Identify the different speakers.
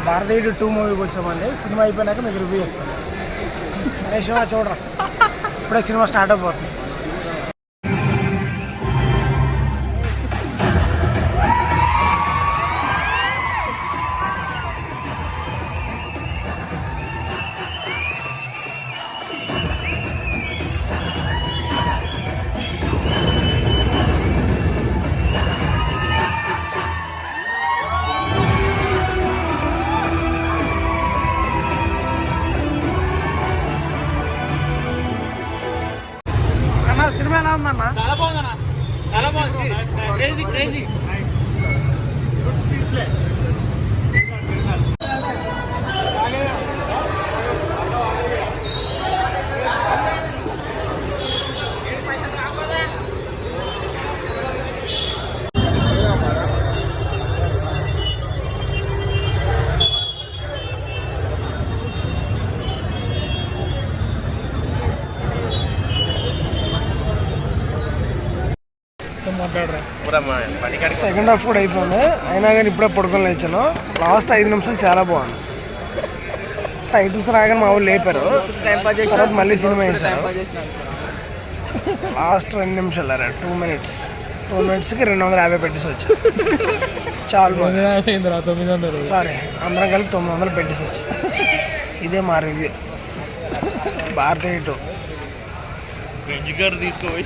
Speaker 1: భారతీయుడు 2 మూవీకి వచ్చామండి. సినిమా అయిపోయినాక మీకు రివ్యూ ఇస్తాను. అరే శివ చూడరా, ఇప్పుడే సినిమా స్టార్ట్ అయిపోతుంది. సినిమా ఎలా ఉందన్న?
Speaker 2: చాలా బాగుందన్న, చాలా బాగుంది. Crazy crazy.
Speaker 1: సెకండ్ హాఫ్ కూడా అయిపోయింది, అయినా కానీ ఇప్పుడే పడుకొని లేచాను. లాస్ట్ 5 నిమిషాలు చాలా బాగుంది. టైటిల్స్ రాగానే మా వాళ్ళు లేపారు, తర్వాత మళ్ళీ సినిమా వేశారు. లాస్ట్ 2 నిమిషాలు 2 మినిట్స్కి 250 పెట్టేసి వచ్చి చాలు. సారీ, అందరం కలిపి 900 పెట్టేసి వచ్చి. ఇదే మా రివ్యూ. భారతీయ 2
Speaker 3: తీసుకోపోయి